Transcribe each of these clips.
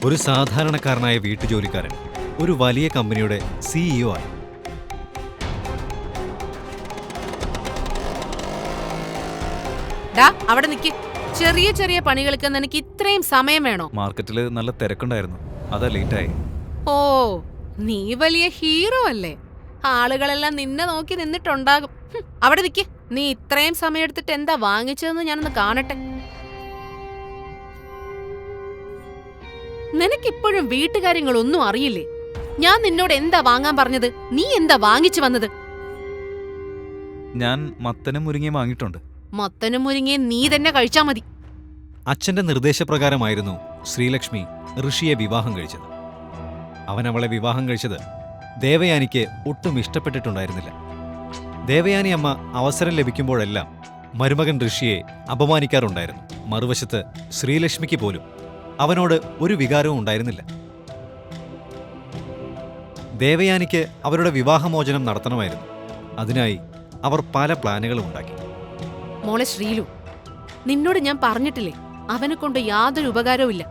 ഒരു സാധാരണക്കാരനായ വീട്ടുജോലിക്കാരൻ ഒരു വലിയ കമ്പനിയുടെ സിഇഒ ആയി. അവിടെ നിക്ക്. ചെറിയ ചെറിയ പണികൾക്ക് നിനക്ക് ഇത്രയും സമയം വേണോ? മാർക്കറ്റില് നല്ല തിരക്കുണ്ടായിരുന്നു, അതാ ലേറ്റായി. ഓ, നീ വലിയ ഹീറോ അല്ലേ? ആളുകളെല്ലാം നിന്നെ നോക്കി നിന്നിട്ടുണ്ടാകും. അവിടെ നിക്ക്. നീ ഇത്രയും സമയം എടുത്തിട്ട് എന്താ വാങ്ങിച്ചതെന്ന് ഞാനൊന്ന് കാണട്ടെ. നിനക്കിപ്പോഴും വീട്ടുകാര്യങ്ങളൊന്നും അറിയില്ലേ? ഞാൻ നിന്നോട് എന്താ വാങ്ങാൻ പറഞ്ഞത്? നീ എന്താ വാങ്ങിച്ചു വന്നത്? ഞാൻ മത്തനും മുരിങ്ങയും വാങ്ങിയിട്ടുണ്ട്. മത്തനും മുരിങ്ങയും നീ തന്നെ കഴിച്ചാ മതി. അച്ഛന്റെ നിർദ്ദേശപ്രകാരമായിരുന്നു ശ്രീലക്ഷ്മി ഋഷിയെ വിവാഹം കഴിച്ചത്. അവൻ അവളെ വിവാഹം കഴിച്ചത് ദേവയാനിക്ക് ഒട്ടും ഇഷ്ടപ്പെട്ടിട്ടുണ്ടായിരുന്നില്ല. ദേവയാനി അമ്മ അവസരം ലഭിക്കുമ്പോഴെല്ലാം മരുമകൻ ഋഷിയെ അപമാനിക്കാറുണ്ടായിരുന്നു. മറുവശത്ത് ശ്രീലക്ഷ്മിക്ക് പോലും അവനോട് ഒരു വികാരവും ഉണ്ടായിരുന്നില്ല. ദേവയാനിക്ക് അവരുടെ വിവാഹമോചനം നടത്തണമായിരുന്നു. അതിനായി അവർ പല പ്ലാനുകളും ഉണ്ടാക്കി. മോളെ ശ്രീലു, നിന്നോട് ഞാൻ പറഞ്ഞിട്ടില്ലേ, അവനെ കൊണ്ട് യാതൊരു ഉപകാരവുമില്ല.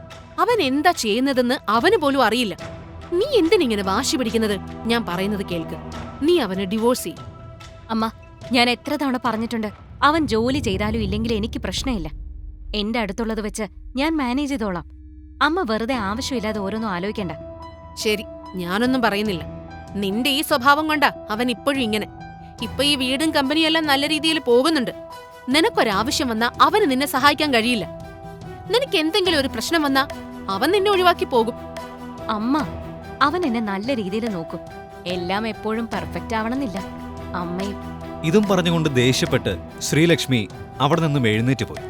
അവൻ എന്താ ചെയ്യുന്നതെന്ന് അവന് പോലും അറിയില്ല. നീ എന്തിനിങ്ങനെ വാശി പിടിക്കുന്നത്? ഞാൻ പറയുന്നത് കേൾക്ക്. നീ അവന് ഡിവോഴ്സ് ചെയ്യും. അമ്മ, ഞാൻ എത്ര തവണ പറഞ്ഞിട്ടുണ്ട്, അവൻ ജോലി ചെയ്താലും ഇല്ലെങ്കിലും എനിക്ക് പ്രശ്നമില്ല. എന്റെ അടുത്തുള്ളത് വെച്ച് ഞാൻ മാനേജ് ചെയ്തോളാം. അമ്മ വെറുതെ ആവശ്യമില്ലാതെ ഓരോന്നും ആലോചിക്കണ്ട. ശരി, ഞാനൊന്നും പറയുന്നില്ല. നിന്റെ ഈ സ്വഭാവം കൊണ്ടാ അവൻ ഇപ്പോഴും ഇങ്ങനെ. ഇപ്പൊ ഈ വീടും കമ്പനിയെല്ലാം നല്ല രീതിയിൽ പോകുന്നുണ്ട്. നിനക്കൊരാവശ്യം വന്നാ അവന് നിന്നെ സഹായിക്കാൻ കഴിയില്ല. നിനക്ക് എന്തെങ്കിലും ഒരു പ്രശ്നം വന്നാ അവൻ നിന്നെ ഒഴിവാക്കി പോകും. അമ്മ, അവൻ എന്നെ നല്ല രീതിയിൽ നോക്കും. എല്ലാം എപ്പോഴും പെർഫെക്റ്റ് ആവണമെന്നില്ല. അമ്മയും. ഇതും പറഞ്ഞുകൊണ്ട് ദേഷ്യപ്പെട്ട് ശ്രീലക്ഷ്മി അവിടെ നിന്നും എഴുന്നേറ്റ് പോയി.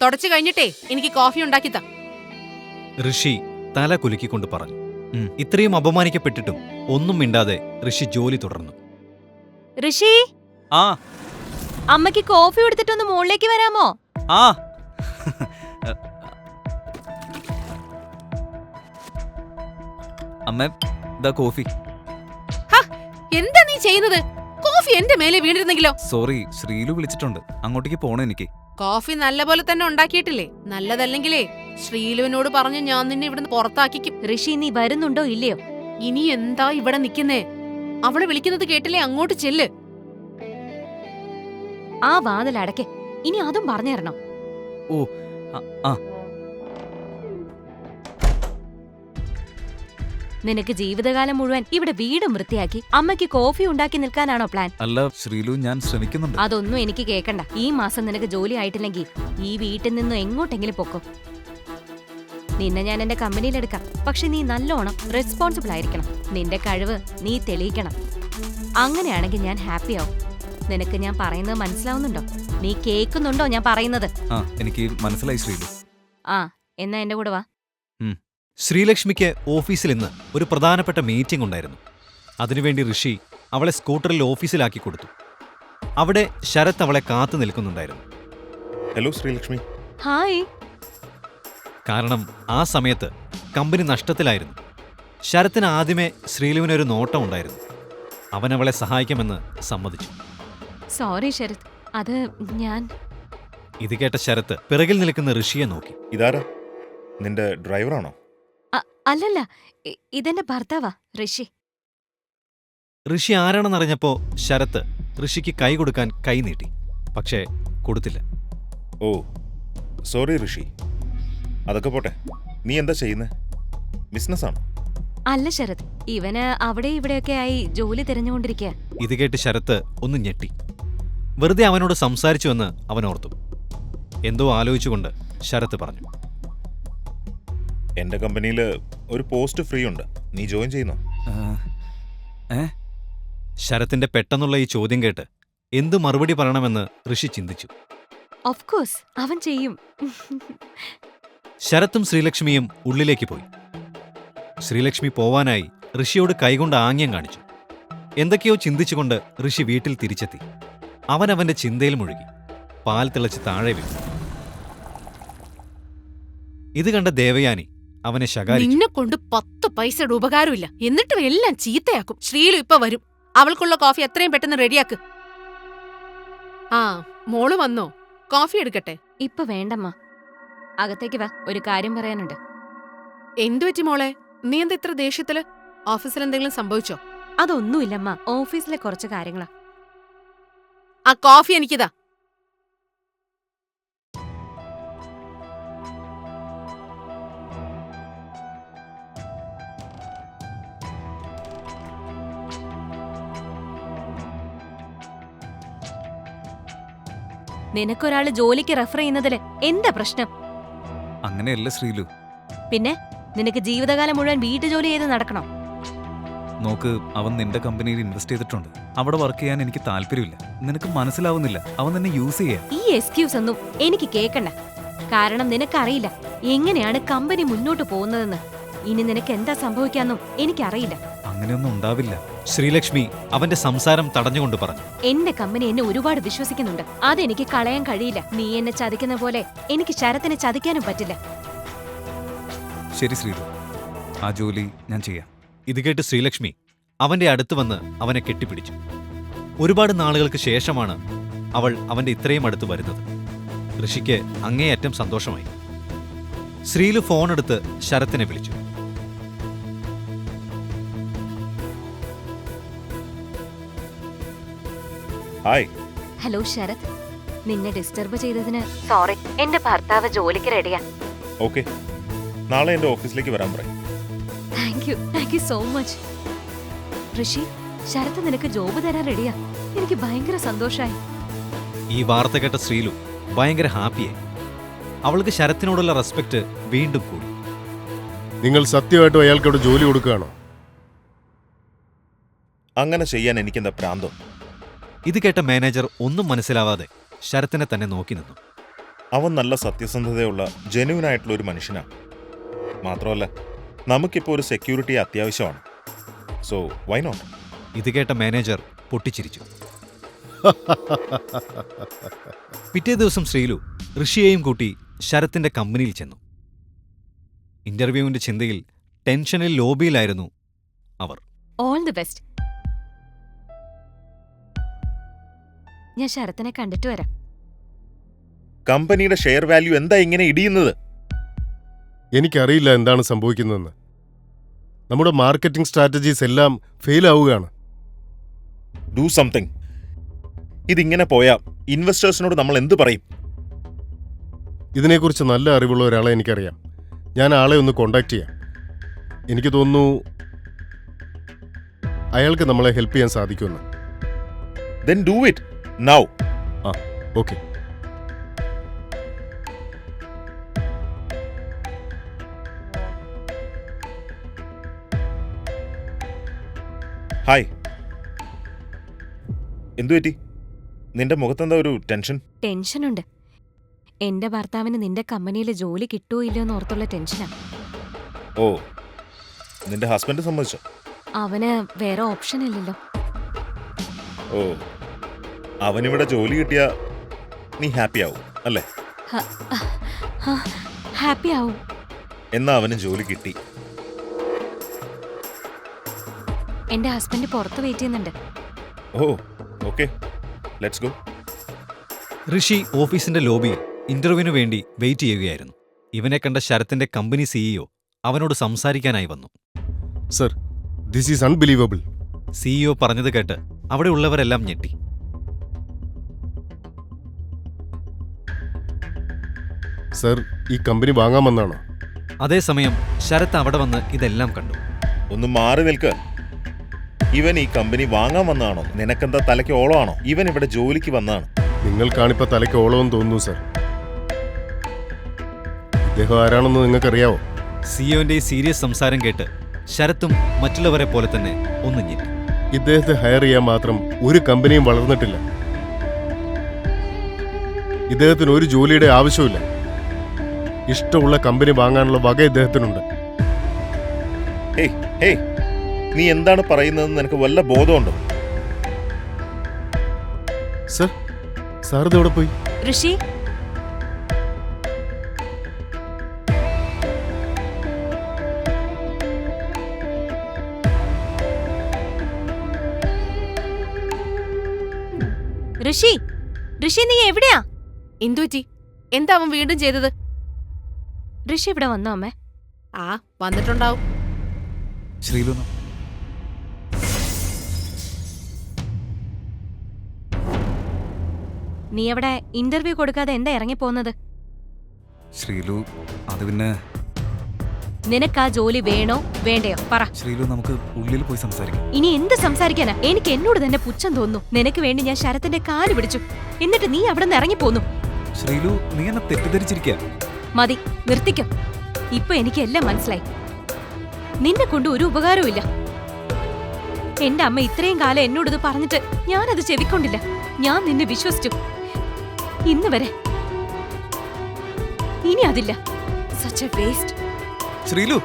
തുടച്ചു കഴിഞ്ഞിട്ടേ എനിക്ക് കോഫി ഉണ്ടാക്കിത്താ. ഋഷി തല കുലുക്കിക്കൊണ്ട് പറഞ്ഞു. ഇത്രയും അപമാനിക്കപ്പെട്ടിട്ടും ഒന്നും മിണ്ടാതെ ഋഷി ജോലി തുടർന്നു. ഋഷി, ആ അമ്മയ്ക്ക് കോഫി എടുത്തിട്ടൊന്ന് മുകളിലേക്ക് വരാമോ? ആ അമ്മ, ദാ കോഫി. എന്താ നീ ചെയ്യുന്നത്? കോഫി എന്റെ മേലെ വീണിരുന്നെങ്കിലോ? സോറി, ശ്രീലു വിളിച്ചിട്ടുണ്ട്, അങ്ങോട്ടേക്ക് പോണം എനിക്ക്. കോഫി നല്ലപോലെ തന്നെ ഉണ്ടാക്കിയിട്ടില്ലേ? നല്ലതല്ലെങ്കിലേ ശ്രീലുവിനോട് പറഞ്ഞു ഞാൻ നിന്നെ ഇവിടുന്ന് പുറത്താക്കിക്കും. ഋഷി, നീ വരുന്നുണ്ടോ ഇല്ലയോ? ഇനി എന്താ ഇവിടെ നിക്കുന്നേ? അവള് വിളിക്കുന്നത് കേട്ടില്ലേ? അങ്ങോട്ട് ചെല്ല്. ആ വാതിൽ അടയ്ക്ക്. ഇനി അതും പറഞ്ഞു തരണം. ഓ, ആ. നിനക്ക് ജീവിതകാലം മുഴുവൻ ഇവിടെ വീടും വൃത്തിയാക്കി അമ്മയ്ക്ക് കോഫി ഉണ്ടാക്കി നിൽക്കാനാണോ പ്ലാൻ? അല്ല ശ്രീലു, ഞാൻ ശ്രമിക്കുന്നുണ്ട്. അതൊന്നും എനിക്ക് കേക്കണ്ട. ഈ മാസം നിനക്ക് ജോലി ആയിട്ടില്ലെങ്കിൽ ഈ വീട്ടിൽ നിന്നും എങ്ങോട്ടെങ്കിലും പൊക്കോ. നിന്നെ ഞാൻ എന്റെ കമ്പനിയിലെടുക്കാം. പക്ഷെ നീ നല്ലോണം റെസ്പോൺസിബിൾ ആയിരിക്കണം. നിന്റെ കഴിവ് നീ തെളിയിക്കണം. അങ്ങനെയാണെങ്കിൽ ഞാൻ ഹാപ്പി ആവും. നിനക്ക് ഞാൻ പറയുന്നത് മനസ്സിലാവുന്നുണ്ടോ? നീ കേൾക്കുന്നുണ്ടോ ഞാൻ പറയുന്നത്? ആ, എനിക്ക് മനസ്സിലായി ശ്രീലു. ആ, എന്നാ എന്റെ കൂടെ വാ. ശ്രീലക്ഷ്മിക്ക് ഓഫീസിൽ ഇന്ന് ഒരു പ്രധാനപ്പെട്ട മീറ്റിംഗ് ഉണ്ടായിരുന്നു. അതിനുവേണ്ടി ഋഷി അവളെ സ്കൂട്ടറിൽ ഓഫീസിലാക്കി കൊടുത്തു. അവിടെ ശരത് അവളെ കാത്തു നിൽക്കുന്നുണ്ടായിരുന്നു. ഹലോ ശ്രീലക്ഷ്മി. ഹായ്. കാരണം ആ സമയത്ത് കമ്പനി നഷ്ടത്തിലായിരുന്നു. ശരത്തിന് ആദ്യമേ ശ്രീലുവിനൊരു നോട്ടം ഉണ്ടായിരുന്നു. അവൻ അവളെ സഹായിക്കുമെന്ന് സമ്മതിച്ചു. സോറി ശരത്, അത് ഞാൻ. ഇത് കേട്ട ശരത്ത് പിറകിൽ നിൽക്കുന്ന ഋഷിയെ നോക്കി. ഇതാരാ? നിന്റെ ഡ്രൈവറാണോ? അല്ലല്ല, ഇതെന്റെ ഭർത്താവാ, ഋഷി. ഋഷി ആരാണെന്നറിഞ്ഞപ്പോ ശരത്ത് ഋഷിക്ക് കൈ കൊടുക്കാൻ കൈ നീട്ടി. പക്ഷേ കൊടുത്തില്ല. ഓ, സോറി ഋഷി. അതൊക്കെ പോട്ടെ, നീ എന്താ ചെയ്യുന്നേ? ബിസിനസ്സാണോ? അല്ല ശരത്, ഇവന് അവിടെ ഇവിടെയൊക്കെ ആയി ജോലി തിരഞ്ഞുകൊണ്ടിരിക്കുക. ഇത് കേട്ട് ശരത്ത് ഒന്ന് ഞെട്ടി. വെറുതെ അവനോട് സംസാരിച്ചുവെന്ന് അവൻ ഓർത്തു. എന്തോ ആലോചിച്ചുകൊണ്ട് ശരത്ത് പറഞ്ഞു, എന്റെ കമ്പനിയിൽ ഒരു പോസ്റ്റ് ഫ്രീ ഉണ്ട്, നീ ജോയിൻ ചെയ്യുന്നോ? ശരത്തിന്റെ പെട്ടെന്നുള്ള ഈ ചോദ്യം കേട്ട് എന്തു മറുപടി പറയണമെന്ന് ഋഷി ചിന്തിച്ചു. ഓഫ് കോഴ്സ് അവൻ ചെയ്യും. ശരത്തും ശ്രീലക്ഷ്മിയും ഉള്ളിലേക്ക് പോയി. ശ്രീലക്ഷ്മി പോവാനായി ഋഷിയോട് കൈകൊണ്ട് ആംഗ്യം കാണിച്ചു. എന്തൊക്കെയോ ചിന്തിച്ചുകൊണ്ട് ഋഷി വീട്ടിൽ തിരിച്ചെത്തി. അവനവന്റെ ചിന്തയിൽ മുഴുകി. പാൽ തിളച്ച് താഴെ വീണു. ഇത് കണ്ട ദേവയാനി അവനെ ശകാരിച്ചു. നിന്നെ കൊണ്ട് 10 പൈസയുടെ ഉപകാരമില്ല. എന്നിട്ടും എല്ലാം ചീത്തയാക്കും. ശ്രീലു ഇപ്പൊ വരും. അവൾക്കുള്ള കോഫി എത്രയും പെട്ടെന്ന് റെഡിയാക്ക്. ആ, മോള് വന്നോ? കോഫി എടുക്കട്ടെ? ഇപ്പൊ വേണ്ടമ്മ. അകത്തേക്ക് വാ, ഒരു കാര്യം പറയാനുണ്ട്. എന്തുപറ്റി മോളെ? നീ എന്താ ഇത്ര ദേഷ്യത്തില്? ഓഫീസിൽ എന്തെങ്കിലും സംഭവിച്ചോ? അതൊന്നുമില്ലമ്മ, ഓഫീസിലെ കുറച്ച് കാര്യങ്ങളാ. ആ കോഫി എനിക്കിതാ. നിനക്കൊരാള് ജോലിക്ക് റെഫർ ചെയ്യുന്നതില് എന്താ പ്രശ്നം? അങ്ങനെയല്ല ശ്രീലു. പിന്നെ നിനക്ക് ജീവിതകാലം മുഴുവൻ വീട്ടുജോലി ചെയ്ത് നടക്കണം? നോക്ക്, അവൻ നിന്റെ കമ്പനിയിൽ ഇൻവെസ്റ്റ് ചെയ്തിട്ടുണ്ട്. അവിടെ വർക്ക് ചെയ്യാൻ എനിക്ക് താല്പര്യമില്ല. നിനക്ക് മനസ്സിലാവുന്നില്ല. അവൻ നിന്നെ യൂസ് ചെയ്യാൻ. ഈ എക്സ്ക്യൂസ് ഒന്നും എനിക്ക് കേക്കണ്ട. കാരണം നിനക്കറിയില്ല എങ്ങനെയാണ് കമ്പനി മുന്നോട്ട് പോകുന്നതെന്ന്. ഇനി നിനക്ക് എന്താ സംഭവിക്കാന്നും എനിക്കറിയില്ല. അങ്ങനെയൊന്നും ഉണ്ടാവില്ല. ശ്രീലക്ഷ്മി അവന്റെ സംസാരം തടഞ്ഞുകൊണ്ട് പറഞ്ഞു. എന്റെ കമ്പനി എന്നെ ഒരുപാട് വിശ്വസിക്കുന്നുണ്ട്. അതെനിക്ക് കളയാൻ കഴിയില്ല. നീ എന്നെ ചതിക്കുന്ന പോലെ എനിക്ക് ശരത്തിനെ ചതിക്കാനും പറ്റില്ല. ശരി ശ്രീലു, ആ ജോലി ഞാൻ ചെയ്യാം. ഇത് കേട്ട് ശ്രീലക്ഷ്മി അവന്റെ അടുത്ത് വന്ന് അവനെ കെട്ടിപ്പിടിച്ചു. ഒരുപാട് നാളുകൾക്ക് ശേഷമാണ് അവൾ അവന്റെ ഇത്രയും അടുത്ത് വരുന്നത്. ഋഷിക്ക് അങ്ങേയറ്റം സന്തോഷമായി. ശ്രീലു ഫോണെടുത്ത് ശരത്തിനെ വിളിച്ചു. ഹായ്. ഹലോ ശരത്, നിന്നെ ഡിസ്റ്റർബ് ചെയ്തതിന് സോറി. എന്റെ ഭർത്താവ് ജോലിക്ക് റെഡിയാ. ഓക്കെ, നാളെ എൻ്റെ ഓഫീസിലേക്ക് വരാൻ പറയും. Thank you so much. Rishi, Sarath നിനക്ക് ജോബ് തരാൻ റെഡിയാ. എനിക്ക് ഭയങ്കര സന്തോഷായി. ഈ വാർത്ത കേട്ട ശ്രീലു ഭയങ്കര ഹാപ്പിയായി. അവൾക്ക് ശരത്തിനോടുള്ള റെസ്പെക്ട് വീണ്ടും കൂടി. നിങ്ങൾ സത്യമായിട്ടും അയാൾക്കവിടെ ജോലി കൊടുക്കുകയാണോ? അങ്ങനെ ചെയ്യാൻ എനിക്കെന്താ പ്രാന്തം? ഇത് കേട്ട മാനേജർ ഒന്നും മനസ്സിലാവാതെ ശരത്തിനെ തന്നെ നോക്കി നിന്നു. അവൻ നല്ല സത്യസന്ധതയുള്ള ജെന്യൂൻ ആയിട്ടുള്ള ഒരു മനുഷ്യനാണ്. മാത്രമല്ല, നമുക്കിപ്പോൾ ഒരു സെക്യൂരിറ്റി അത്യാവശ്യമാണ്. So why not? ഇത് കേട്ട മാനേജർ പൊട്ടിച്ചിരിച്ചു. പിറ്റേ ദിവസം ശ്രീലു ഋഷിയെയും കൂട്ടി ശരത്തിന്റെ കമ്പനിയിൽ ചെന്നു. ഇന്റർവ്യൂവിന്റെ ചിന്തയിൽ, ടെൻഷനിൽ ലോബിയിലായിരുന്നു അവർ. All the best. ഞാൻ ശരത്തിനെ കണ്ടിട്ട് വരാം. കമ്പനിയുടെ ഷെയർ വാല്യൂ എന്താ ഇങ്ങനെ ഇടിയുന്നത്? എനിക്കറിയില്ല എന്താണ് സംഭവിക്കുന്നതെന്ന്. നമ്മുടെ മാർക്കറ്റിംഗ് സ്ട്രാറ്റജീസ് എല്ലാം ഫെയിൽ ആവുകയാണ്. Do something. ഇതിങ്ങനെ പോയാ ഇൻവെസ്റ്റേഴ്സിനോട് നമ്മൾ എന്ത് പറയും? ഇതിനെക്കുറിച്ച് നല്ല അറിവുള്ള ഒരാളെ എനിക്കറിയാം. ഞാൻ ആളെ ഒന്ന് കോണ്ടാക്ട് ചെയ്യാം. എനിക്ക് തോന്നുന്നു അയാൾക്ക് നമ്മളെ ഹെൽപ്പ് ചെയ്യാൻ സാധിക്കുമെന്ന്. Then do it now. Okay. Hi. എന്തു പറ്റി? നിന്റെ മുഖത്തെന്താ ഒരു ടെൻഷൻ? ടെൻഷനുണ്ട്. എന്റെ ഭർത്താവിന് നിന്റെ കമ്പനിയിൽ ജോലി കിട്ടുമോ ഇല്ലയോ എന്ന് ഓർത്തുള്ള ടെൻഷനാ. ഓ, നിന്റെ ഹസ്ബൻഡ് സമ്മതിച്ചോ? അവന് വേറെ ഓപ്ഷൻ ഇല്ലല്ലോ. ഓ, അവനിവിടെ ജോലി കിട്ടിയാ നീ ഹാപ്പി ആവും അല്ലേ? ഹാപ്പി ആവും. എന്നാ അവന് ജോലി കിട്ടി. എന്റെ ഹസ്ബൻഡ് പുറത്ത് വെയിറ്റ് ചെയ്യുന്നുണ്ട്. ഓ, ഓക്കെ, ലെറ്റ്സ് ഗോ. ഋഷി ഓഫീസിന്റെ ലോബിയിൽ ഇന്റർവ്യൂവിനു വേണ്ടി വെയിറ്റ് ചെയ്യുകയായിരുന്നു. ഇവനെ കണ്ട ശരത്തിന്റെ കമ്പനി സിഇഒ അവനോട് സംസാരിക്കാനായി വന്നു. Sir, this is unbelievable. CEO പറഞ്ഞത് കേട്ട് അവിടെ ഉള്ളവരെല്ലാം ഞെട്ടി. സർ, ഈ കമ്പനി വാങ്ങാമെന്നാണോ? അതേസമയം ശരത്ത് അവിടെ വന്ന് ഇതെല്ലാം കണ്ടു. ഒന്ന് മാറി നിൽക്ക്. ഇവൻ ഈ കമ്പനി വാങ്ങാൻ വന്നതാണോ? നിനക്കെന്താ തലയ്ക്ക് ഓളമാണോ? ഇവൻ ഇവിടെ ജോലിക്ക് വന്നതാണ്. നിങ്ങൾക്കാണിപ്പോൾ തലയ്ക്ക് ഓളമെന്ന് തോന്നുന്നു സർ. ഇദ്ദേഹം ആരാണെന്ന് നിങ്ങൾക്കറിയാവോ? സിഇഒന്റെ ഈ സീരിയസ് സംസാരം കേട്ട് ശരത്തും മറ്റുള്ളവരെ പോലെ തന്നെ ഒന്ന് ഞെട്ടി. ഇദ്ദേഹത്തെ ഹയർ ചെയ്യാൻ മാത്രം ഒരു കമ്പനിയും വളർന്നിട്ടില്ല. ഇദ്ദേഹത്തിന് ഒരു ജോലിയുടെ ആവശ്യമില്ല. ഇഷ്ടമുള്ള കമ്പനി വാങ്ങാനുള്ള വക ഇദ്ദേഹത്തിനുണ്ട്. ഹേയ് ഹേയ്, നീ എന്താണ് പറയുന്നതെന്ന് നിനക്ക് വല്ല ബോധമുണ്ടോ? സർ, സാർ ഇതെവിടെ പോയി? ഋഷി, ഋഷി, ഋഷി നീ എവിടെയാ? എന്തുപറ്റി? എന്താ അവൻ വീണ്ടും ചെയ്തത്? ഋഷി ഇവിടെ വന്നോ അമ്മേ? ആ, വന്നിട്ടുണ്ടാവും. ശ്രീലു നീ അവിടെ ഇന്റർവ്യൂ കൊടുക്കാതെ എന്താ ഇറങ്ങിപ്പോന്നത്? ശ്രീലു അത് പിന്നെ നിനക്ക് ആ ജോലി വേണോ വേണ്ടയോ പറ. ശ്രീലു നമുക്ക് ഉള്ളിൽ പോയി സംസാരിക്കാം. ഇനി എന്ത് സംസാരിക്കാനാ? എനിക്ക് എന്നോട് തന്നെ പുച്ഛം തോന്നുന്നു. നിനക്ക് വേണ്ടി ഞാൻ ശരത്തിന്റെ കാല് പിടിച്ചു, എന്നിട്ട് നീ അവിടെ നിന്ന് ഇറങ്ങിപ്പോന്നു. ശ്രീലു നീ എന്നെ തെറ്റിദ്ധരിച്ചിരിക്കുക. മതി, നിർത്തിക്കോ. ഇപ്പൊ എനിക്ക് എല്ലാം മനസ്സിലായി. നിന്നെ കൊണ്ട് ഒരു ഉപകാരവും ഇല്ല. എന്റെ അമ്മ ഇത്രയും കാലം എന്നോടിത് പറഞ്ഞിട്ട് ഞാനത് ചെവിക്കൊണ്ടില്ല. ഞാൻ നിന്നെ വിശ്വസിച്ചു ഇന്ന് വരെ. ഇനി അതില്ല. Such A waste. ശ്രീലു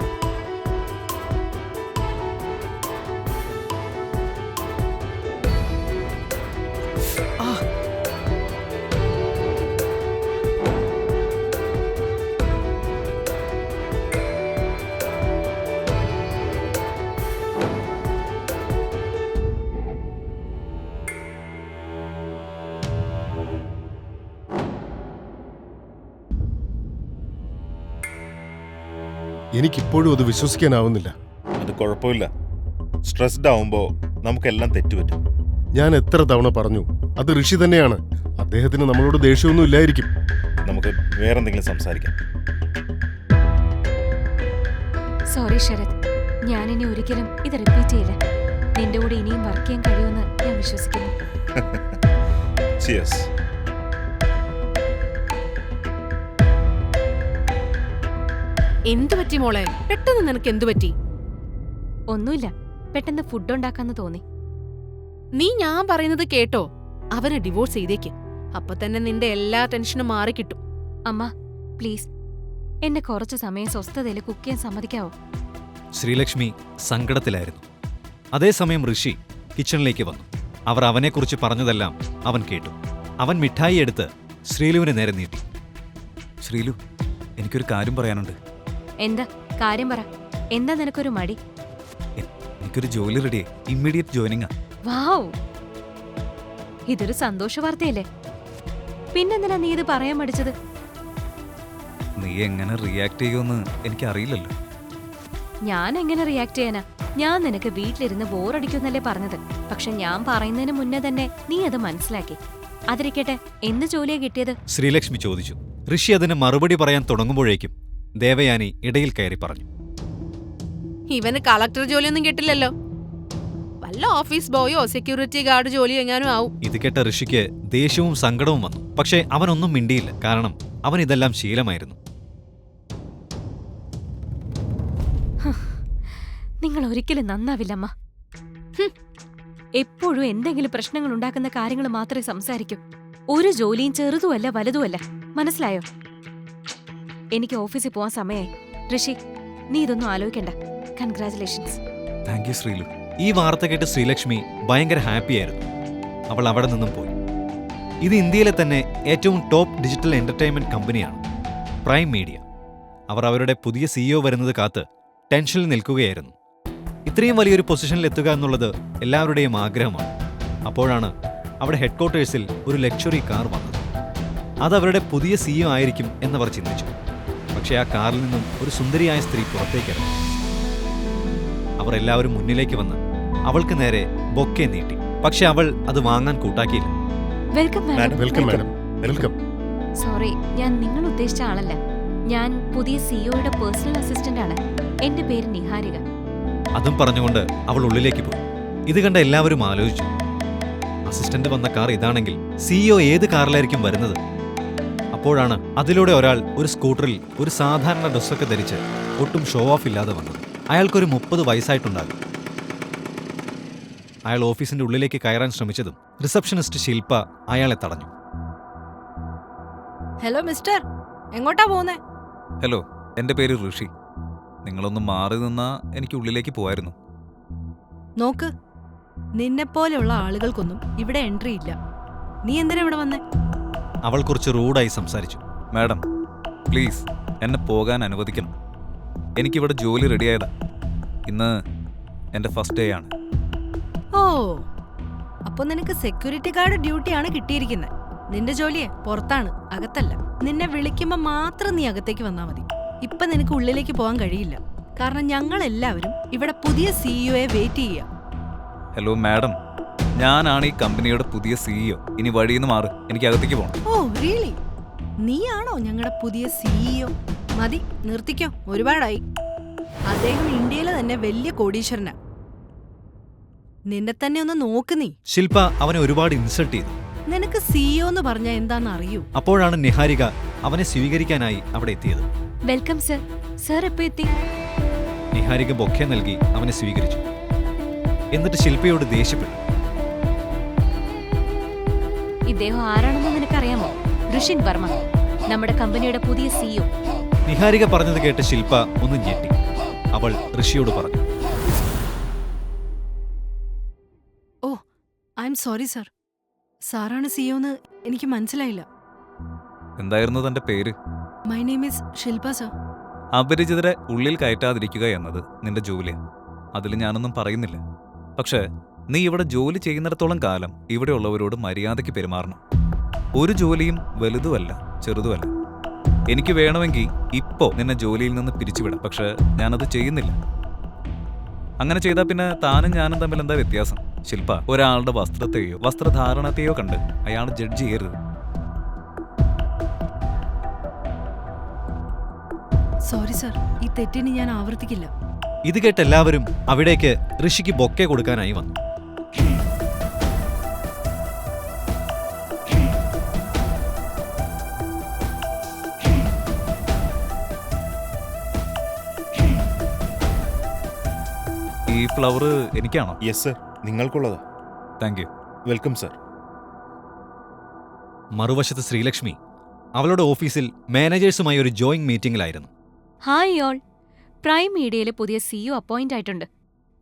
എനിക്കിപ്പോഴും അത് വിശ്വസിക്കാനാവുന്നില്ല. അത് കുഴപ്പമില്ല. സ്ട്രെസ്ഡ് ആവുമ്പോൾ നമുക്കെല്ലാം തെറ്റുപറ്റും. ഞാൻ എത്ര തവണ പറഞ്ഞു അത് ഋഷി തന്നെയാണ്. അദ്ദേഹത്തിന് നമ്മളോട് ദേഷ്യമൊന്നും ഇല്ലായിരിക്കും. നമുക്ക് വേറെന്തെങ്കിലും സംസാരിക്കാം. സോറി ശരത്, ഞാനിനി ഒരിക്കലും ഇത് റിപ്പീറ്റ് ചെയ്യില്ല. നിന്റെ കൂടെ ഇനിയും വർക്ക് ചെയ്യാൻ കഴിയുമെന്ന് ഞാൻ വിശ്വസിക്കുന്നു. Cheers. എന്തു പറ്റി മോളെ? പെട്ടെന്ന് നിനക്ക് എന്തു പറ്റി? ഒന്നുമില്ല, പെട്ടെന്ന് ഫുഡ് ഉണ്ടാക്കാന്ന് തോന്നി. നീ ഞാൻ പറയുന്നത് കേട്ടോ? അവനെ ഡിവോഴ്സ് ചെയ്തേക്ക്. അപ്പൊ തന്നെ നിന്റെ എല്ലാ ടെൻഷനും മാറിക്കിട്ടും. അമ്മ പ്ലീസ്, എന്നെ കുറച്ചു സമയം സ്വസ്ഥതയിൽ കുക്ക് ചെയ്യാൻ സമ്മതിക്കാവോ? ശ്രീലക്ഷ്മി സങ്കടത്തിലായിരുന്നു. അതേസമയം ഋഷി കിച്ചണിലേക്ക് വന്നു. അവർ അവനെക്കുറിച്ച് പറഞ്ഞതെല്ലാം അവൻ കേട്ടു. അവൻ മിഠായി എടുത്ത് ശ്രീലുവിന് നേരെ നീട്ടി. ശ്രീലു എനിക്കൊരു കാര്യം പറയാനുണ്ട്. എന്താ കാര്യം പറ. എന്താ നിനക്കൊരു മടി? എനിക്കൊരു ജോലി റെഡിയായി. ഇമ്മീഡിയറ്റ് ജോയിനിങ്ങാ. വാവ്, ഇതൊരു സന്തോഷ വാർത്തയല്ലേ? പിന്നെന്തിനാ നീ ഇത് പറയാൻ മടിച്ചത്? നീ എങ്ങനെ റിയാക്ട് ചെയ്യുമെന്ന് എനിക്കറിയില്ലല്ലോ. ഞാൻ എങ്ങനെ റിയാക്ട് ചെയ്യാനാ? ഞാൻ നിനക്ക് വീട്ടിലിരുന്ന് ബോറടിക്കുന്നല്ലേ പറഞ്ഞത്. പക്ഷെ ഞാൻ പറയുന്നതിന് മുന്നേ തന്നെ നീ അത് മനസ്സിലാക്കി. അതിരിക്കട്ടെ, എന്ത് ജോലിയാ കിട്ടിയത്? ശ്രീലക്ഷ്മി ചോദിച്ചു. ഋഷി അതിന് മറുപടി പറയാൻ തുടങ്ങുമ്പോഴേക്കും ദേവയാനി ഇടയിൽ കയറി പറഞ്ഞു. ഇവന് കളക്ടർ ജോലിയൊന്നും കിട്ടില്ലല്ലോ. വല്ല ഓഫീസ് ബോയോ സെക്യൂരിറ്റി ഗാർഡ് ജോലിയോ എങ്ങാനും ആവും. ഇത് കേട്ട ഋഷിക്ക് ദേഷ്യവും സങ്കടവും വന്നു. പക്ഷേ അവനൊന്നും മിണ്ടിയില്ല. കാരണം അവൻ ഇതെല്ലാം ശീലമായിരുന്നു. നിങ്ങൾ ഒരിക്കലും നന്നാവില്ലമ്മ. എപ്പോഴും എന്തെങ്കിലും പ്രശ്നങ്ങൾ ഉണ്ടാക്കുന്ന കാര്യങ്ങൾ മാത്രമേ സംസാരിക്കൂ. ഒരു ജോലിയും ചെറുതുമല്ല വലുതുമല്ല. മനസ്സിലായോ? എനിക്ക് ഓഫീസിൽ പോവാൻ സമയമായി. ഋഷി, നീ ഇതൊന്നും ആലോചിക്കണ്ട. കൺഗ്രാറ്റുലേഷൻസ്. Thank you Sreelu. ഈ വാർത്ത കേട്ട് ശ്രീലക്ഷ്മി ഭയങ്കര ഹാപ്പിയായിരുന്നു. അവൾ അവിടെ നിന്നും പോയി. ഇത് ഇന്ത്യയിലെ തന്നെ ഏറ്റവും ടോപ്പ് ഡിജിറ്റൽ എന്റർടൈൻമെന്റ് കമ്പനിയാണ്, പ്രൈം മീഡിയ. അവർ അവരുടെ പുതിയ CEO വരുന്നത് കാത്ത് ടെൻഷനിൽ നിൽക്കുകയായിരുന്നു. ഇത്രയും വലിയൊരു പൊസിഷനിൽ എത്തുക എന്നുള്ളത് എല്ലാവരുടെയും ആഗ്രഹമാണ്. അപ്പോഴാണ് അവിടെ ഹെഡ്ക്വാർട്ടേഴ്സിൽ ഒരു ലക്ഷറി കാർ വന്നത്. അത് അവരുടെ പുതിയ CEO ആയിരിക്കും എന്നവർ ചിന്തിച്ചു. പക്ഷേ ആ കാറിൽ നിന്നും ഒരു സുന്ദരിയായ സ്ത്രീ പുറത്തേക്കിറങ്ങി. അവർ എല്ലാവരും മുന്നിലേക്ക് വന്ന് അവൾക്ക് നേരെ ബൊക്കെ നീട്ടി. പക്ഷെ അവൾ അത് വാങ്ങാൻ കൂട്ടാക്കിയില്ല. Welcome madam. Welcome madam, welcome. Sorry, ഞാൻ നിങ്ങൾ ഉദ്ദേശിച്ച ആളല്ല. ഞാൻ പുതിയ സിഇഒയുടെ പേഴ്സണൽ അസിസ്റ്റന്റ് ആണ്. എന്റെ പേര് നിഹാരിക. അതും പറഞ്ഞുകൊണ്ട് അവൾ ഉള്ളിലേക്ക് പോയി. ഇത് കണ്ട എല്ലാവരും ആലോചിച്ചു, അസിസ്റ്റന്റ് വന്ന കാർ ഇതാണെങ്കിൽ CEO ഏത് കാറിലായിരിക്കും വരുന്നത്? അപ്പോഴാണ് അതിലൂടെ ഒരാൾ ഒരു സ്കൂട്ടറിൽ ഒരു സാധാരണ ഡ്രസ്സൊക്കെ ധരിച്ച് ഒട്ടും ഷോ ഓഫ് ഇല്ലാതെ വന്നത്. അയാൾക്കൊരു 30 വയസ്സായിട്ടുണ്ടാകും. അയാൾ ഓഫീസിന്റെ ഉള്ളിലേക്ക് കയറാൻ ശ്രമിച്ചതും റിസപ്ഷനിസ്റ്റ് ശില്പ അയാളെ തടഞ്ഞു. ഹലോ മിസ്റ്റർ, എങ്ങോട്ടാ പോകുന്നേ? ഹലോ, എൻ്റെ പേര് ഋഷി. നിങ്ങളൊന്ന് മാറി നിന്നാ എനിക്ക് ഉള്ളിലേക്ക് പോവായിരുന്നു. നോക്ക്, നിന്നെപ്പോലെയുള്ള ആളുകൾക്കൊന്നും ഇവിടെ എൻട്രി ഇല്ല. നീ എന്തിനാ ഇവിടെ വന്നേ? അവൾ കുറച്ച് റൂഡായി സംസാരിച്ചു. മാഡം പ്ലീസ് എന്നെ പോകാൻ അനുവദിക്കണം. എനിക്കിവിടെ ജോലി റെഡിയായതാ. ഇന്ന് എൻ്റെ ഫസ്റ്റ് ഡേ ആണ്. ഓ, അപ്പൊ നിനക്ക് സെക്യൂരിറ്റി ഗാർഡ് ഡ്യൂട്ടിയാണ് കിട്ടിയിരിക്കുന്നത്. നിന്റെ ജോലിയെ പുറത്താണ്, അകത്തല്ല. നിന്നെ വിളിക്കുമ്പോ മാത്രം നീ അകത്തേക്ക് വന്നാ മതി. ഇപ്പൊ നിനക്ക് ഉള്ളിലേക്ക് പോകാൻ കഴിയില്ല. കാരണം ഞങ്ങൾ എല്ലാവരും ഇവിടെ പുതിയ സിഇഒയെ വെയിറ്റ് ചെയ്യാം. ഹലോ മാഡം, ഞാനാണ് ഈ കമ്പനിയുടെ പുതിയ സിഇഒ. ഇനി വഴിയിൽ നിന്ന് മാറ്, എനിക്ക് അകത്തേക്ക് പോകണം. Oh really? നീയാണോ ഞങ്ങളുടെ പുതിയ സിഇഒ? മതി, നിർത്തിക്കോ, ഒരുപാടായി. അദ്ദേഹം ഇന്ത്യയിലെ തന്നെ വലിയ കോടീശ്വരനാ. നിന്നെ തന്നെ ഒന്ന് നോക്ക് നീ. ശില്പ അവനെ ഒരുപാട് ഇൻസൾട്ട് ചെയ്തു. നിനക്ക് സിഇഒ എന്ന് പറഞ്ഞാൽ എന്താന്ന് അറിയൂ? അപ്പോഴാണ് നിഹാരിക അവനെ സ്വീകരിക്കാനായി അവിടെ എത്തിയത്. Welcome sir. സർ എപ്പോ എത്തി? നിഹാരിക ബൊക്കെ നൽകി അവനെ സ്വീകരിച്ചു. എന്നിട്ട് ശില്പയോട് ദേഷ്യപ്പെട്ടു. ഇദ്ദേഹം ആരാണെന്ന് നിനക്കറിയാമോ? ഋഷിൻ വർമ്മ, നമ്മുടെ കമ്പനിയുടെ പുതിയ സിഇഒ. നിഹാരിക പറഞ്ഞത് കേട്ട് ശില്പ ഒന്ന് ഞെട്ടി. അവൾ ഋഷിയോട് പറഞ്ഞു, oh I'm sorry sir. സാറാണ് സിഇഒ എന്ന് എനിക്ക് മനസ്സിലായില്ല. എന്തായിരുന്നു തന്റെ പേര്? My name is Shilpa sir. അപരിചിതരെ ഉള്ളിൽ കയറ്റാതിരിക്കുക എന്നത് നിന്റെ ജോലിയാണ്. അതിൽ ഞാനൊന്നും പറയുന്നില്ല. പക്ഷേ നീ ഇവിടെ ജോലി ചെയ്യുന്നിടത്തോളം കാലം ഇവിടെയുള്ളവരോട് മര്യാദയ്ക്ക് പെരുമാറണം. ഒരു ജോലിയും വലുതുമല്ല ചെറുതുമല്ല. എനിക്ക് വേണമെങ്കിൽ ഇപ്പോ നിന്നെ ജോലിയിൽ നിന്ന് പിരിച്ചുവിടാം. പക്ഷെ ഞാനത് ചെയ്യുന്നില്ല. അങ്ങനെ ചെയ്താൽ പിന്നെ താനും ഞാനും തമ്മിൽ എന്താ വ്യത്യാസം? ശില്പ, ഒരാളുടെ വസ്ത്രത്തെയോ വസ്ത്രധാരണത്തെയോ കണ്ട് അയാൾ ജഡ്ജ് ചെയ്യരുത്. സോറി സർ, ഈ തെറ്റിന് ഞാൻ ആവർത്തിക്കില്ല. ഇത് കേട്ട് എല്ലാവരും അവിടേക്ക് ഋഷിക്ക് ബൊക്കെ കൊടുക്കാനായി വന്നു. ഈ ഫ്ലവർ എനിക്കാണോ? യെസ് സർ, നിങ്ങൾക്കുള്ളതാ. Thank you. Welcome sir. മറുവശത്ത് ശ്രീലക്ഷ്മി അവളുടെ ഓഫീസിൽ മാനേജേഴ്സുമായി ഒരു ജോയിങ് മീറ്റിംഗിലായിരുന്നു. Hi all. പ്രൈം മീഡിയയിലെ പുതിയ സിഇഒ അപ്പോയിന്റ് ആയിട്ടുണ്ട്.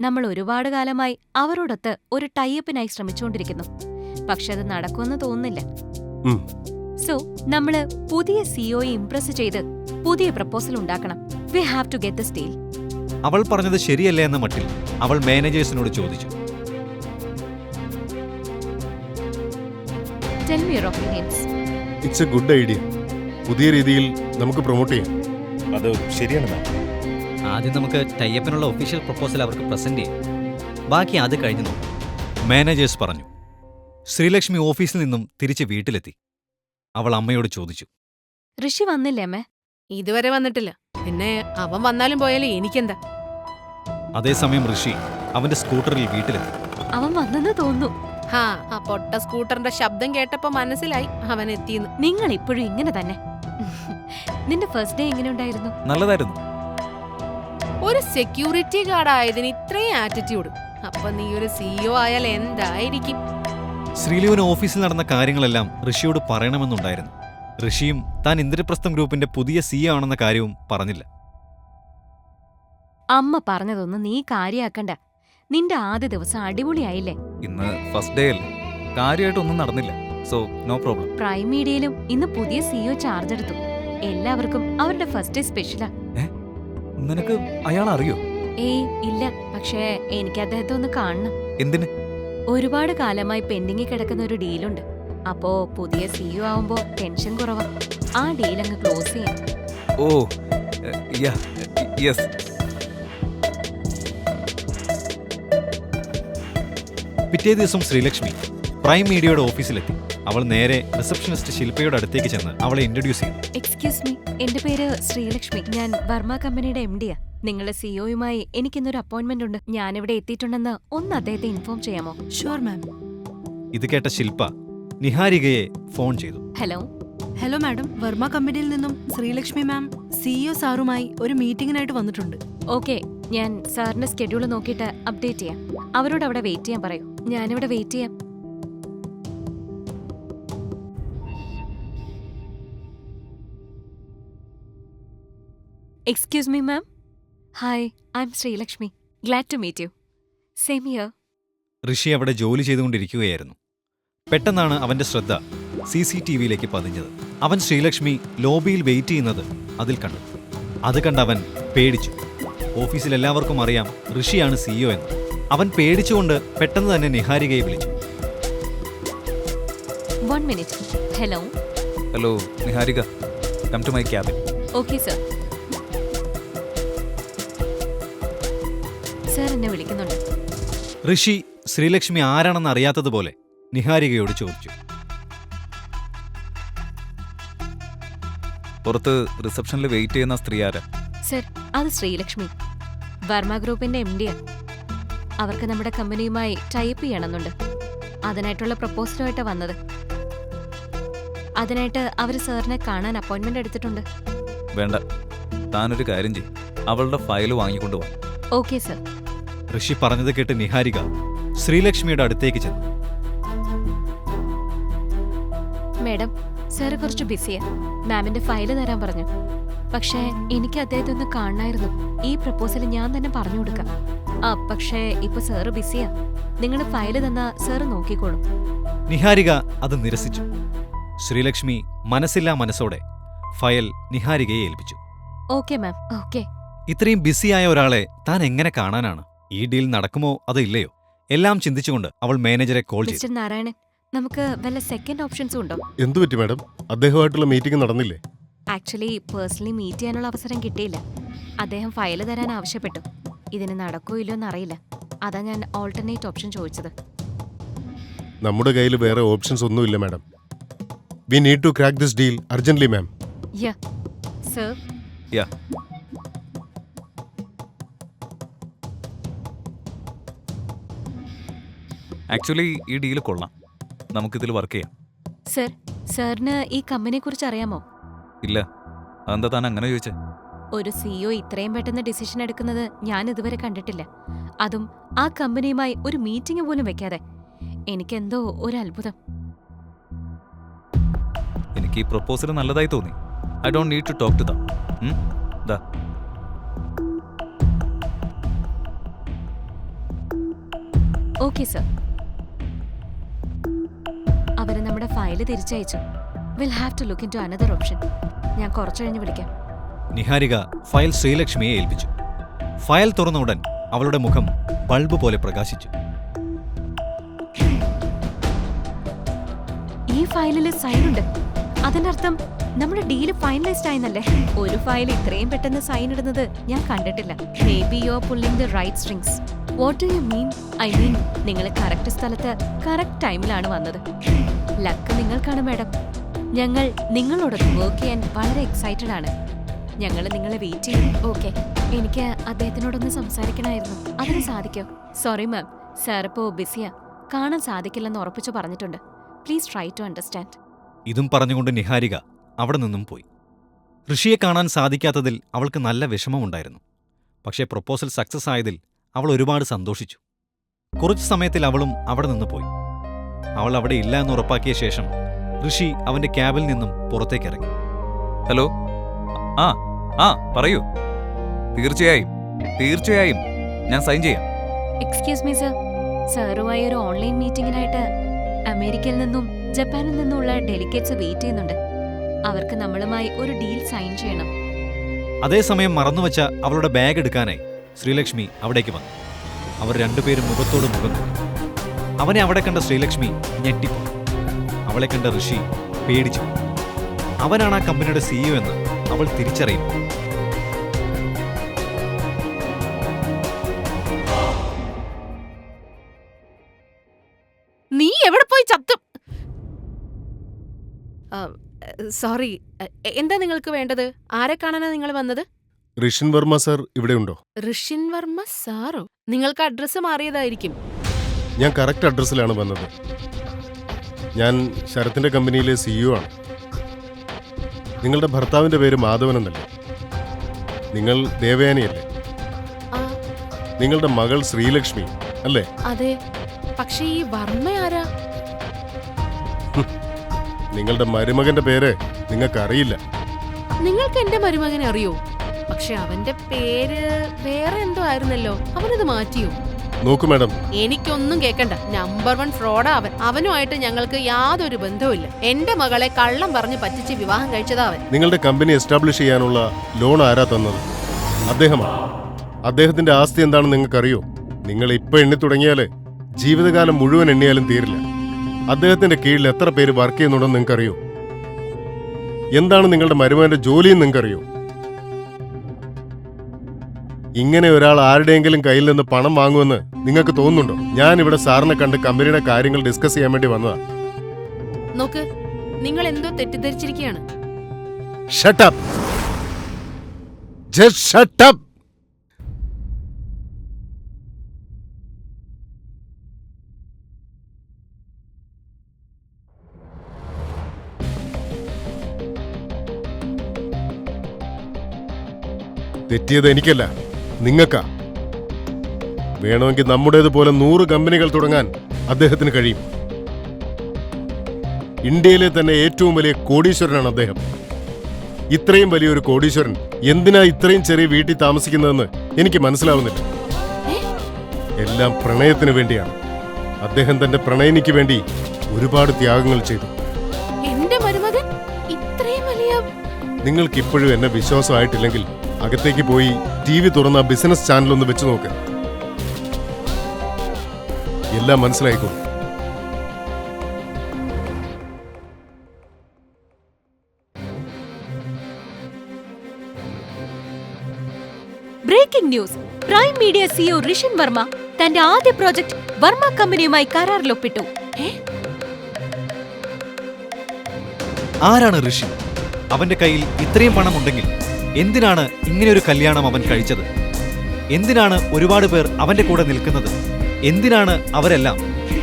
നമ്മൾ ഒരുപാട് കാലമായി അവരോടൊത്ത് ഒരു ടൈപ്പിനായി ശ്രമിച്ചുകൊണ്ടിരിക്കുന്നു. പക്ഷെ അത് നടക്കുമെന്ന് തോന്നുന്നില്ല. ഉം. സോ നമ്മള് പുതിയ സിഇഒയെ ഇംപ്രസ് ചെയ്ത് പുതിയ പ്രപ്പോസൽ ഉണ്ടാക്കണം. We have to get this deal. അവൾ പറഞ്ഞത് ശരിയല്ലേ എന്ന മട്ടിൽ അവൾ മാനേജേഴ്സിനോട് ചോദിച്ചു. Tell me your opinions. It's a good idea. പുതിയ രീതിയിൽ നമുക്ക് പ്രൊമോട്ട് ചെയ്യാം. അത് ശരിയാണ് മാം. ആദ്യം നമുക്ക് ടൈപ്പിനുള്ള ഒഫീഷ്യൽ പ്രപ്പോസൽ അവർക്ക് പ്രസന്റ് ചെയ്യാം. ബാക്കി അത് കഴിഞ്ഞു നോക്കാം, മാനേജേഴ്സ് പറഞ്ഞു. ശ്രീലക്ഷ്മി ഓഫീസിൽ നിന്നും തിരിച്ച് വീട്ടിലെത്തി. അവൾ അമ്മയോട് ചോദിച്ചു, ഋഷി വന്നില്ലേ അമ്മേ? ഇതുവരെ വന്നിട്ടില്ല. പിന്നെ അവൻ വന്നാലും പോയാലും എനിക്കെന്താ? അതേസമയം ഋഷി അവന്റെ സ്കൂട്ടറിൽ വീട്ടിലെത്തി. അവൻ വന്നെന്ന് തോന്നുന്നു. ഹാ, ആ പൊട്ട സ്കൂട്ടറിന്റെ ശബ്ദം കേട്ടപ്പോ മനസ്സിലായി അവൻ എത്തിയെന്ന്. നിങ്ങൾ ഇപ്പോഴും ഇങ്ങനെ തന്നെ. നിന്റെ ഫസ്റ്റ് ഡേ എങ്ങനെ ഉണ്ടായിരുന്നു? നല്ലതായിരുന്നു. ഒരു സെക്യൂരിറ്റി ഗാർഡ് ആയതിന് ഇത്രയും ആറ്റിറ്റ്യൂഡ്. അപ്പൊ നീ ഒരു സിഇഒ ആയാൽ എന്തായിരിക്കും? ശ്രീലുവിന് ഓഫീസിൽ നടന്ന കാര്യങ്ങളെല്ലാം ഋഷിയോട് പറയണമെന്നുണ്ടായിരുന്നു. ഋഷിയും താൻ ഇന്ദ്രപ്രസ്ഥം ഗ്രൂപ്പിന്റെ പുതിയ സിഇഒ ആണെന്ന കാര്യവും പറഞ്ഞില്ല. അമ്മ പറഞ്ഞതൊന്നും നീ കാര്യാക്കണ്ട. നിന്റെ ആദ്യ ദിവസം അടിപൊളിയായില്ലേ? ഇന്ന് ഫസ്റ്റ് ഡേ അല്ലേ, കാര്യമായിട്ടൊന്നും നടന്നില്ല. So no problem. പ്രൈം മീഡിയയിലും ഇന്ന് പുതിയ സിഇഒ ചാർജ് എടുത്തു. എല്ലാവർക്കും അവരുടെ ഫസ്റ്റ് ഡേ സ്പെഷ്യലാ. നിനക്ക് അയാൾ അറിയോ? ഏയ് ഇല്ല, പക്ഷേ എനിക്ക് അദ്ദേഹത്തെ ഒന്ന് കാണണം. എന്തിന്? ഒരുപാട് കാലമായി പെൻഡിങ്ങിൽ കിടക്കുന്ന ഒരു ഡീലുണ്ട്. അപ്പോ പുതിയ സിഇഒ ആവുമ്പോ ടെൻഷൻ കുറവാ. ആ ഡീൽ അങ്ങ് ക്ലോസ് ചെയ്യാം. Oh yes. പിറ്റേ ദിവസം ശ്രീലക്ഷ്മി പ്രൈം മീഡിയയുടെ ഓഫീസിലെത്തി. അവൾ നേരെ റിസപ്ഷനിസ്റ്റ് ശില്പയുടെ അടുത്തേക്ക് ചെന്ന് അവളെ ഇൻട്രൊഡ്യൂസ് ചെയ്തു. എക്സ്ക്യൂസ് മീ, എന്റെ പേര് ശ്രീലക്ഷ്മി. ഞാൻ വർമ്മ കമ്പനിയുടെ MD-യാ. നിങ്ങളുടെ സിഇഒയുമായി എനിക്കിന്നൊരു അപ്പോയിന്റ്മെന്റ് ഉണ്ട്. ഞാനിവിടെ എത്തിയിട്ടുണ്ടെന്ന് ഒന്ന് അദ്ദേഹത്തെ ഇൻഫോം ചെയ്യാമോ? Sure ma'am. ഇത് കേട്ട ശില്പ നിഹാരികയെ ഫോൺ ചെയ്തു. ഹലോ. ഹലോ മാഡം, വർമ്മ കമ്പനിയിൽ നിന്നും ശ്രീലക്ഷ്മി മാം സിഇഒ സാറുമായി ഒരു മീറ്റിംഗിനായിട്ട് വന്നിട്ടുണ്ട്. ഓക്കെ, ഞാൻ സാറിന്റെ സ്കെഡ്യൂൾ നോക്കിയിട്ട് അപ്ഡേറ്റ് ചെയ്യാം. അവരോട് അവിടെ വെയിറ്റ് ചെയ്യാൻ പറയൂ. ഞാനിവിടെ വെയിറ്റ് ചെയ്യാം. Excuse me ma'am. Hi, I'm Sreelakshmi. Glad to meet you. Same here. Rishi അവിടെ ജോലി ചെയ്തുകൊണ്ടിരിക്കുകയായിരുന്നു. പെട്ടെന്നാണ് അവന്റെ ശ്രദ്ധ CCTV-യിലേക്ക് പതിഞ്ഞത്. അവൻ ശ്രീലക്ഷ്മി ലോബിയിൽ വെയിറ്റ് ചെയ്യുന്നത് അതിൽ കണ്ടു. അത് കണ്ട് അവൻ പേടിച്ചു. ഓഫീസിൽ എല്ലാവർക്കും അറിയാം ഋഷിയാണ് സിഇഒ എന്ന്. അവൻ പേടിച്ചുകൊണ്ട് പെട്ടെന്ന് തന്നെ നിഹാരികയെ വിളിച്ചു. 1 minute. Hello. Hello Niharika, come to my cabin. Okay sir. Sir എന്നെ വിളിക്കുന്നുണ്ട്. ഋഷി ശ്രീലക്ഷ്മി ആരാണെന്ന് അറിയാത്തതുപോലെ നിഹാരികയോട് ചോദിച്ചു. പുറത്ത് റിസപ്ഷനിൽ വെയിറ്റ് ചെയ്യുന്ന സ്ത്രീ ആരാ? സർ, അത് ശ്രീലക്ഷ്മി, വർമ്മ ഗ്രൂപ്പിന്റെ MD-യാ. അവർക്ക് നമ്മുടെ കമ്പനിയുമായി ടൈപ്പ് ചെയ്യണമെന്നുണ്ട്. അതിനായിട്ടുള്ള പ്രപ്പോസലുമായിട്ടാണ് വന്നത്. അതിനായിട്ട് അവർ സാറിനെ കാണാൻ അപ്പോയിന്റ്മെന്റ് എടുത്തിട്ടുണ്ട്. വേണ്ട, താനൊരു കാര്യം ചെയ്യും, അവളുടെ ഫയൽ വാങ്ങിക്കൊണ്ടു വാ. Okay sir. ഋഷി പറഞ്ഞത് കേട്ട് നിഹാരിക ശ്രീലക്ഷ്മിയുടെ അടുത്തേക്ക് ചെന്നു. മേഡം, സാറ് കുറച്ച് ബിസിയാ. മാമിന്റെ ഫയല് തരാൻ പറഞ്ഞു. പക്ഷേ എനിക്ക് അദ്ദേഹത്തെ ഒന്ന് കാണണമായിരുന്നു. ഈ പ്രപ്പോസൽ ഞാൻ തന്നെ പറഞ്ഞു കൊടുക്കാം. പക്ഷേ ഇപ്പൊ സാറ് ബിസിയാ. നിങ്ങൾ ഫയല് തന്നാ സാറ് നോക്കിക്കോളും. നിഹാരിക അത് നിരസിച്ചു. ശ്രീലക്ഷ്മി മനസ്സില്ലാ മനസ്സോടെ ഫയൽ നിഹാരികയെ ഏൽപ്പിച്ചു. Okay ma'am, okay. ഇത്രയും ബിസിയായ ഒരാളെ താൻ എങ്ങനെ കാണാനാണ്? ഈ ഡീൽ നടക്കുമോ അതോ ഇല്ലയോ? എല്ലാം ചിന്തിച്ചുകൊണ്ട് അവൾ മാനേജരെ കോൾ ചെയ്തു. മിസ്റ്റർ നാരായണൻ, നമുക്ക് വല്ല സെക്കൻഡ് ഓപ്ഷൻസും ഉണ്ടോ? എന്തു പറ്റി മാഡം? അദ്ദേഹമായിട്ടുള്ള മീറ്റിംഗ് നടന്നില്ലേ? ആക്ച്വലി പേഴ്സണലി മീറ്റ് ചെയ്യാനുള്ള അവസരം കിട്ടിയില്ല. അദ്ദേഹം ഫയല് തരാൻ ആവശ്യപ്പെട്ടു. ഇതിന് നടക്കോ ഇല്ലയോ എന്നറിയില്ല. അതാ ഞാൻ ഓൾട്ടർനേറ്റ് ഓപ്ഷൻ ചോദിച്ചത്. നമ്മുടെ കയ്യിൽ വേറെ ഓപ്ഷൻസ് ഒന്നുമില്ല madam. We need to crack this deal urgently ma'am. Ya sir. Ya. Actually ഈ ഡീല് കൊള്ളാം, നമുക്കിതിൽ വർക്ക് ചെയ്യാം. സർ, സാറിന് ഈ കമ്പനിയെ കുറിച്ച് അറിയാമോ? ഇല്ല, അതെന്താ താൻ അങ്ങനെ ചോദിച്ചേ? ഒരു CEO ഇത്രയും പെട്ടെന്ന് ഡിസിഷൻ എടുക്കുന്നത് ഞാൻ ഇതുവരെ കണ്ടിട്ടില്ല. അതും ആ കമ്പനിയുമായി ഒരു മീറ്റിംഗ് പോലും വെക്കാതെ. എനിക്കെന്തോ ഒരു അത്ഭുതം. എനിക്ക് ഈ പ്രപ്പോസൽ നല്ലതായി തോന്നി. I don't need to talk to them. ദാ. Okay sir. അവര് നമ്മുടെ ഫയല് തിരിച്ചയച്ചു. Will have to look into another option. ഞാൻ കുറച്ചു കഴിഞ്ഞ് വിളിക്കാം. നിഹാരിക ഫയൽ ശ്രീലക്ഷ്മിയെ ഏൽപ്പിച്ചു. ഫയൽ തുറന്ന ഉടൻ അവളുടെ മുഖം ബൾബ് പോലെ പ്രകാശിച്ചു. ഈ ഫയലില് സൈൻ ഉണ്ട്. അതിനർത്ഥം നമ്മുടെ ഡീല് ഫൈനലൈസ്ഡ് ആയെന്നല്ലേ? ഒരു ഫയൽ ഇത്രയും പെട്ടെന്ന് സൈൻ ഇടുന്നത് ഞാൻ കണ്ടിട്ടില്ല. Maybe you are pulling the right strings. What do you mean? I mean, നിങ്ങൾ കറക്റ്റ് സ്ഥലത്ത് കറക്റ്റ് ടൈമിലാണ് വന്നത്. ലക്ക് നിങ്ങൾക്കാണ് മാഡം. ഞങ്ങൾ നിങ്ങളോട് വർക്ക് ചെയ്യാൻ വളരെ എക്സൈറ്റഡ് ആണ്. ഞങ്ങൾ നിങ്ങളെ വെയിറ്റ് ചെയ്യും. ഓക്കെ, എനിക്ക് അദ്ദേഹത്തിനോടൊന്ന് സംസാരിക്കണമായിരുന്നു. അതിന് സാധിക്കോ? സോറി മാം, സാർ ഇപ്പോ ബിസിയാ. കാണാൻ സാധിക്കില്ലെന്ന് ഉറപ്പിച്ചു പറഞ്ഞിട്ടുണ്ട്. Please try to understand. ഇതും പറഞ്ഞുകൊണ്ട് നിഹാരിക അവിടെ നിന്നും പോയി. ഋഷിയെ കാണാൻ സാധിക്കാത്തതിൽ അവൾക്ക് നല്ല വിഷമമുണ്ടായിരുന്നു. പക്ഷേ പ്രപ്പോസൽ സക്സസ് ആയതിൽ അവൾ ഒരുപാട് സന്തോഷിച്ചു. കുറച്ചു സമയത്തിൽ അവളും അവിടെ നിന്ന് പോയി. അവൾ അവിടെ ഇല്ല എന്ന് ഉറപ്പാക്കിയ ശേഷം ഋഷി അവന്റെ ക്യാബിൽ നിന്നും പുറത്തേക്കിറങ്ങി. ഹലോ. പറയൂ. തീർച്ചയായും ഞാൻ സൈൻ ചെയ്യാം. എക്സ്ക്യൂസ് മീ സർ, സാറുമായി ഒരു ഓൺലൈൻ മീറ്റിംഗിനായിട്ട് അമേരിക്കയിൽ നിന്നും ജപ്പാനിൽ നിന്നുമുള്ള ഡെലിഗേറ്റ്സ് വെയിറ്റ് ചെയ്യുന്നുണ്ട്. അവർക്ക് നമ്മളുമായി ഒരു ഡീൽ സൈൻ ചെയ്യണം. അതേസമയം മറന്നുവച്ച അവളുടെ ബാഗ് എടുക്കാനായി ശ്രീലക്ഷ്മി അവിടേക്ക് വന്നു. അവർ രണ്ടുപേരും മുഖത്തോട് മുഖം നോക്കി. അവനെ അവിടെ കണ്ട ശ്രീലക്ഷ്മി ഞെട്ടിപ്പോയി. അവളെ കണ്ട ഋഷി പേടിച്ചു. അവനാണ് ആ കമ്പനിയുടെ CEO എന്ന് അവൾ തിരിച്ചറിയുന്നു. നീ എവിടെ പോയി ചത്തു? സോറി, എന്താ നിങ്ങൾക്ക് വേണ്ടത്? ആരെ കാണാനാ നിങ്ങൾ വന്നത്? ഋഷിൻ വർമ്മ സർ ഇവിടെ ഉണ്ടോ? ഋഷിൻ വർമ്മ സാറോ? നിങ്ങൾക്ക് അഡ്രസ്സ് മാറിയതായിരിക്കും. ഞാൻ കറക്റ്റ് അഡ്രസ്സിലാണ് വന്നത്. ഞാൻ ശരത്തിന്റെ കമ്പനിയിലെ CEO ആണ്. നിങ്ങളുടെ ഭർത്താവിന്റെ പേര് മാധവൻ എന്നല്ലേ? നിങ്ങൾ ദേവയാനിയല്ലേ? ആ, നിങ്ങളുടെ മകൾ ശ്രീലക്ഷ്മി അല്ലേ? അതെ. പക്ഷേ ഈ വർമ്മ ആരാ? നിങ്ങളുടെ മരുമകന്റെ പേര് നിങ്ങൾക്ക് അറിയില്ല. നിങ്ങൾക്ക് എന്റെ മരുമകനെ അറിയോ? പക്ഷെ അവന്റെ പേര് വേറെ എന്തോ ആയിരുന്നല്ലോ. അവനത് മാറ്റിയോ? നോക്കൂ മാഡം, എനിക്കൊന്നും കേക്കണ്ട. നമ്പർ 1 ഫ്രോഡാ അവൻ. അവനുമായിട്ട് ഞങ്ങൾക്ക് യാതൊരു ബന്ധവുമില്ല. എന്റെ മകളെ കള്ളം പറഞ്ഞ് പറ്റിച്ച് വിവാഹം കഴിച്ചതാ അവൻ. നിങ്ങളുടെ കമ്പനി എസ്റ്റാബ്ലിഷ് ചെയ്യാനുള്ള ലോൺ ആരാ തന്നത്? അദ്ദേഹമാണ്. അദ്ദേഹത്തിന്റെ ആസ്തി എന്താണെന്ന് നിങ്ങൾക്കറിയോ? നിങ്ങൾ ഇപ്പൊ എണ്ണി തുടങ്ങിയാല് ജീവിതകാലം മുഴുവൻ എണ്ണിയാലും തീരില്ല. അദ്ദേഹത്തിന്റെ കീഴിൽ എത്ര പേര് വർക്ക് ചെയ്യുന്നുണ്ടെന്ന് നിങ്ങൾക്കറിയോ? എന്താണ് നിങ്ങളുടെ മരുമകന്റെ ജോലിയും നിങ്ങൾക്കറിയോ? ഇങ്ങനെ ഒരാൾ ആരുടെയെങ്കിലും കയ്യിൽ നിന്ന് പണം വാങ്ങുമെന്ന് നിങ്ങൾക്ക് തോന്നുന്നുണ്ടോ? ഞാൻ ഇവിടെ സാറിനെ കണ്ട് കമ്പനിയുടെ കാര്യങ്ങൾ ഡിസ്കസ് ചെയ്യാൻ വേണ്ടി വന്നതാ. നോക്ക്, നിങ്ങൾ എന്തോ തെറ്റിദ്ധരിച്ചിരിക്കുകയാണ്. Shut up! Just shut up! തെറ്റിയത് എനിക്കല്ല, നിങ്ങൾക്കാ. വേണമെങ്കിൽ നമ്മുടേതുപോലെ 100 കമ്പനികൾ തുടങ്ങാൻ അദ്ദേഹത്തിന് കഴിയും. ഇന്ത്യയിലെ തന്നെ ഏറ്റവും വലിയ കോടീശ്വരനാണ് അദ്ദേഹം. ഇത്രയും വലിയൊരു കോടീശ്വരൻ എന്തിനാ ഇത്രയും ചെറിയ വീട്ടിൽ താമസിക്കുന്നതെന്ന് എനിക്ക് മനസ്സിലാവുന്നില്ല. എല്ലാം പ്രണയത്തിന് വേണ്ടിയാണ്. അദ്ദേഹം തന്റെ പ്രണയിനിക്ക് വേണ്ടി ഒരുപാട് ത്യാഗങ്ങൾ ചെയ്തു. എന്റെ മരുമകൻ ഇത്രയും വലിയ... നിങ്ങൾക്കിപ്പോഴും എന്നെ വിശ്വാസമായിട്ടില്ലെങ്കിൽ അകത്തേക്ക് പോയി TV തുറന്ന ബിസിനസ് ചാനൽ ഒന്ന് വെച്ച് നോക്ക്. എല്ലാം മനസ്സിലായിക്കോ. Breaking news. Prime media CEO Rishin Varma തന്റെ ആദ്യ പ്രോജക്ട് വർമ്മ കമ്പനിയുമായി കരാറിലൊപ്പിട്ടു. ആരാണ് ഋഷി? അവന്റെ കയ്യിൽ ഇത്രയും പണമുണ്ടെങ്കിൽ എന്തിനാണ് ഇങ്ങനെയൊരു കല്യാണം അവൻ കഴിച്ചത്? എന്തിനാണ് ഒരുപാട് പേർ അവന്റെ കൂടെ നിൽക്കുന്നത്? എന്തിനാണ് അവരെല്ലാം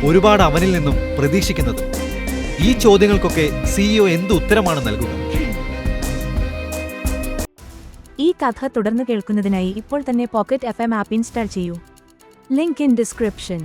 ഒരുപാട് അവനിൽ നിന്നും പ്രതീക്ഷിക്കുന്നത്? ഈ ചോദ്യങ്ങൾക്കൊക്കെ സിഇഒ എന്ത് ഉത്തരമാണ് നൽകുക? ഈ കഥ തുടർന്ന് കേൾക്കുന്നതിനായി ഇപ്പോൾ തന്നെ പോക്കറ്റ് FM ആപ്പ് ഇൻസ്റ്റാൾ ചെയ്യൂ. Link in description.